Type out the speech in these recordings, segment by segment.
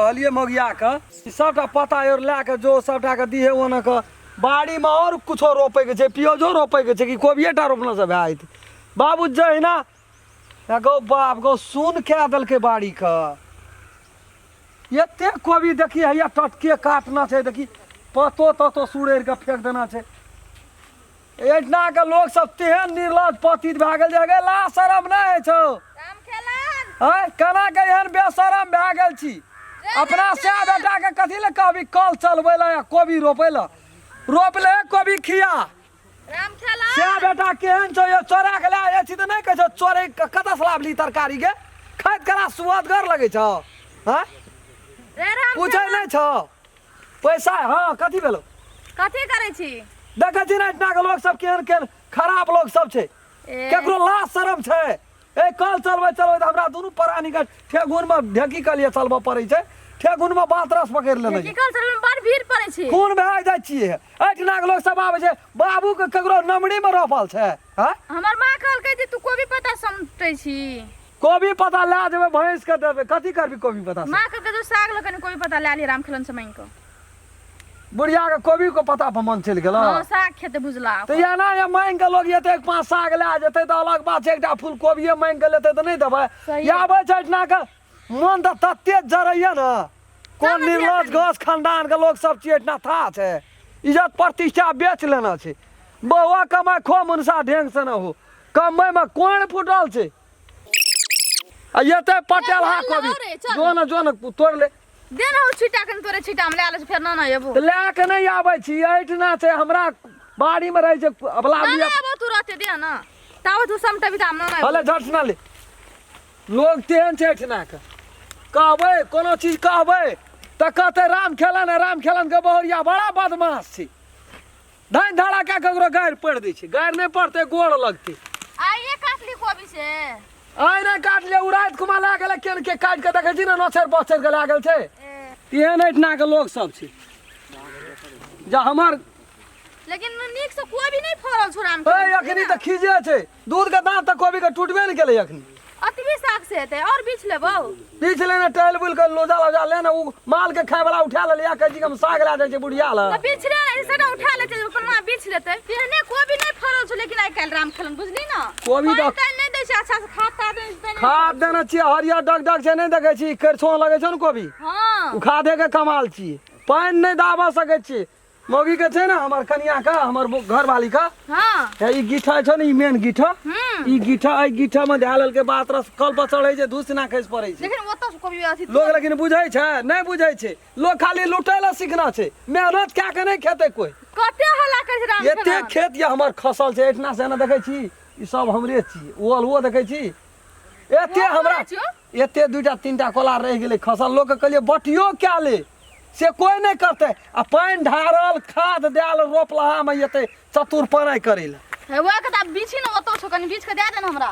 कहलिए मगिया के सबटा पता और ला के जो सबटा के दिहे ओना के बाड़ी में और कुछो रोपे के छै, पियोजो रोपे के छै कि कोबिएटा रोपना से भए जेतै। बाबू जहिना गो बाप गो सुन कै देलकै बाड़ी के एते कोबी देखी हैया टटके काटना छै, देखी पतो ततो सुड़ेर के फेंक देना छै। एहिठिना के लोग सब तेहन निर्लज पतित भए गेल जे ला शरम नहीं है छौ। केना के एहन बेशरम भए गेल छी। अपना से बेटा के कथी ले कहबी कल चलबै ला या कोबी रोपै ला, रोप ले कोबी खिया। से बेटा केहन छौ, ये चोरा के ला जाइ छी त नहीं कहै छौ चोरे कतऽ से लाबली तरकारी के, खाइत करा सुअदगर लगै छौ। हां पूछै नहीं छौ पैसा। हां कथी भेलो, कथी करै छी? देखै छी ना इतना के लोग सब केहन केहन खराब लोग सब छै, केकरो लाज शरम छै। ए कल चलबै चलबै त हमरा दुनू प्राणी के ठेगुन में ढेकी के लिए चलबऽ पड़ै छै, ठेगुन में बातरस पकड़ लेने छै। कल चलबै में बड़ भीड़ पड़ै छै, खून बहा जाइ छियै। एठिना के लोग सब आबै छै, बाबू के केकरो नमड़ी में रोपल छै। हां हमर मां कहलकै जे तू कोबी पत्ता समटै छी। कोबी पत्ता ला देबै भैंस के देबै, कथी करबी कोबी पत्ता से? मां कहलकै तू साग लकन कोबी पत्ता ला ली रामखेलन से मांग के। बुढ़िया के कोबी को पता पर मन चल गेल। हां साग खेते बुझला तो या ना या मांग के लोग एते एक पांच साग ला जेतै त अलग बात छै, एकटा फूल कोबिये मांग के लेतै त नहीं देबै। या आबै छै इतना के मन त तत्ते जरैया ना, कोन निर्लज घास खानदान के लोग सब छियै इतना था छै। इज्जत प्रतिष्ठा बेच लेना छै। बहुआ कमाय खो मुनसा ढेंग से न हो, कमाई में कोन फुटल छै। आ एते पटेल हा कोबी जो न तोड़ ले दे ना छिटा कन तोरे छिटा हम ले फेर ना एबो। ले के नहीं आबै छी, एठना छै हमरा बाड़ी में रहै छै अबला बिया। ना एबो तू रहते दे ना ताव तू समटबी त हम ना एबो। हले झट ना ले, लोग तेहन छै एठना के कहबै कोनो चीज कहबै त कहते राम खेलन के बहुरिया बड़ा बदमाश छै। धान धाड़ा के ककरो गारि पड़ दै छै, गारि नहीं पड़ते गोड़ लगते। आइए काटली कोबी से आइ नहीं काट ले, उड़ाइत कुमा ला गेल केन के काट के देखै छी ना नोचर बचर के ला गेल छै। तेहन एठना के लोग सब छै जे हमर लेकिन नीक से कोबी नहीं फरल छ राम। ए अखनी त खीजे छै, दूध के दांत त कोबी के टूटबे नहीं केले अखनी। अतबी साग से हेतै और बीछ लेबो, बीछ लेना टहल बुल के लोजा लेना उ माल के खाय वाला उठा ले लिया कह जी हम साग ला जाय छै बुढ़िया ला त बीछ रे नहीं सदा उठा लेते अपन मां बीछ लेते। तेहने कोबी नहीं फरल छ लेकिन आइ काल राम खेलन बुझली ना कोबी त नहीं दै छै अच्छा से खाद देना छियै, हरियर डग से नहीं देखै छी करछो लगै छै न कोबी। हां उ खादे के कमाल छी, पानी नहीं दाबा सकै छी। मौगी के छै ना हमर कनिया का हमर घर वाली का। हां ई गिठा छ न, ई मेन गिठा, ई गिठा आई गिठा में ढालल के बात रस कल पर चढ़ै छै, धूस ना खैस पड़ै छै। लेकिन ओत से कोबी अथी लोग लेकिन बुझै छै नहीं बुझै छै, लोग खाली लुटै ला सीखना छै, मेहनत क्या के नहीं खेतै कोई। कते हल्ला कर राम खेलन एते खेत या हमर खसल छै एठना से ना देखै छी, ई सब हमरे छी। ओल वो देखै छी एते हमरा एते दुटा तीनटा कोला रह गेलै खसल, लोग के कहलिए बटियो क्या ले से कोई नहीं करते। आ पानी ढारल खाद डाल रोपलहा में एते चतुर पनाई करे ला। हेवा कता बीछी न ओतो छ कनी बीछ के दे देन हमरा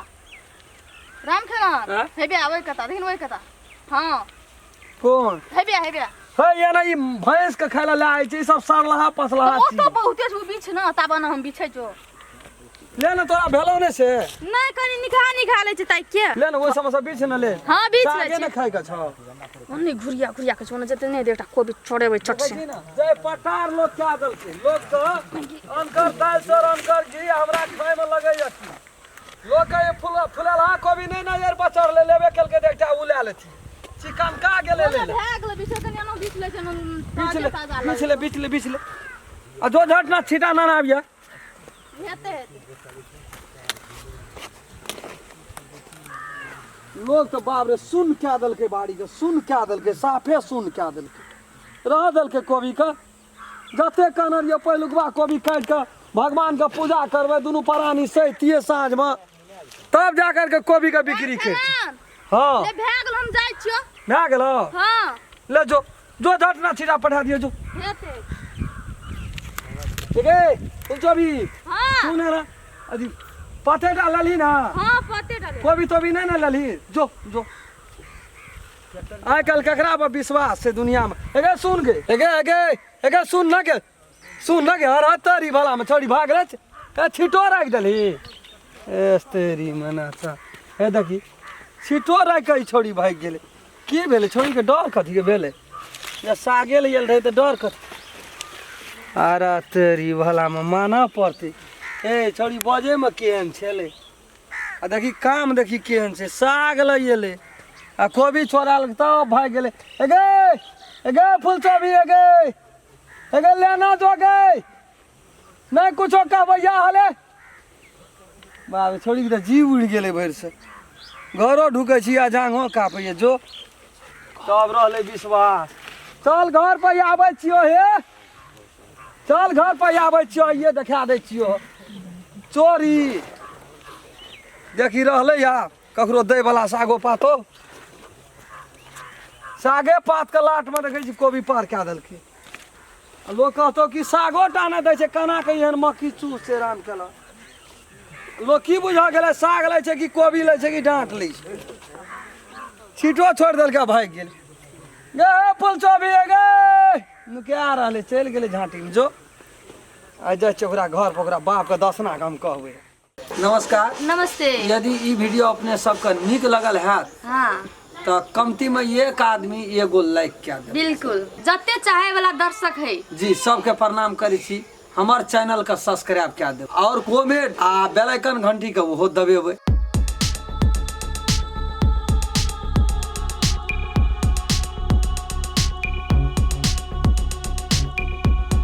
राम खेलन। हेबे आवे कता देखिन ओइ कता। हां कौन हेबे है ये ना, ई भैंस के खाइला लाय छै सब सरलहा पसलहा छी। ओतो बहुते छु बीछ न ताबा न हम बीछै जो ले ना तोरा भेलो ने से नहीं कनी निखा ले छै ताइ के ले ना ओइ समस्या बीछ न ले। हां बीछ ले सागे न खाइ का छ ओनी घुरिया के सोना जते नहीं देटा कोबी छोड़ेबै चट से जय पटार लोग क्या दल छै, लोग तो अनकर दाल सर अनकर घी हमरा खाय में लगै अछि। लोग के फुललहा कोबी नहीं ना यार बचर ले लेबे केल के देखटा उ ले लेती चिकन का गेले ले ले भागले बीछ कनी न बीछ ले छै न बीच ले आ जो झट ना छिटा ना आबिया हेते। लोग तो बाप रे सुन क्या दल के बाड़ी के, सुन क्या दल के, साफे सुन क्या दल के रह दल के कोबी का जते कनर ये पहिलुकवा कोबी काट के भगवान के पूजा करबे दुनू प्राणी सहितिए साँझ में तब जाकर के कोबी के बिक्री कर। हां ले भागल हम जाय छियो भए गेलो। हां ले जो झट ना छिटा पठा दियो जो हेते ठीक है तुम भी। हां सुन रे अजी पते डालली ना। हां पते डाले कोबी तो भी नहीं ना लली जो आइ कल ककरा पर विश्वास है दुनिया में। एगे सुन गे एगे सुन ना के हर हतरी भला में छोड़ी भाग रे छिटो रख दली एस तेरी मना सा हे देखी छिटो रख के छोड़ी भाग गेले। की भेलै छोड़ी के डर कथी के भेलै या सागे ले रहे तो डर कथी अरे तेरी भला में माना पड़ती ए छोड़ी बजे में केहन छेले आ देखी काम देखी केहन छै साग ले एले आ कोबी छोड़ा लग तब भाग गेले ए गे फूलचोबी ए गे लेना जो गे नहीं कुछो कहबैया हले बाबे छोड़ी के जीव उड़ गेले भर से घरो ढुकै छी आ जांघो कापैए जो तब रहले विश्वास चल घर पर आबै छियो हे चल घर पर आबै छियो ये देखा दै छियो चोरी देखी रहले या ककरो दै वाला सागो पातो सागे पात के लाट में देखै छी कोबी पार कए देलकै लोग कहतो कि सागो टाने दै छै केना के एहन मक्खी चूस से राम केला लोग की बुझा गेलै साग लै छै कि कोबी लै छै कि डांट लै छै छीटो छोड़ देलकै भाग गेल गे फूलचोबी गे नुकिया रहले चलि गेलै झाँटी में जो आ जाइ छै ओकरा घर पर ओकरा बाप के दसना के हम कहबै नमस्कार नमस्ते। यदि ई वीडियो अपने सबके नीक लगल हैत हाँ तो कमती में एक आदमी एगो लाइक कए दे बिल्कुल जते चाहे वाला दर्शक है जी सबके प्रणाम करै छी हमर चैनल के सब्सक्राइब कए देब और कमेंट आ बेल आइकन घंटी के ओहो दबेबै।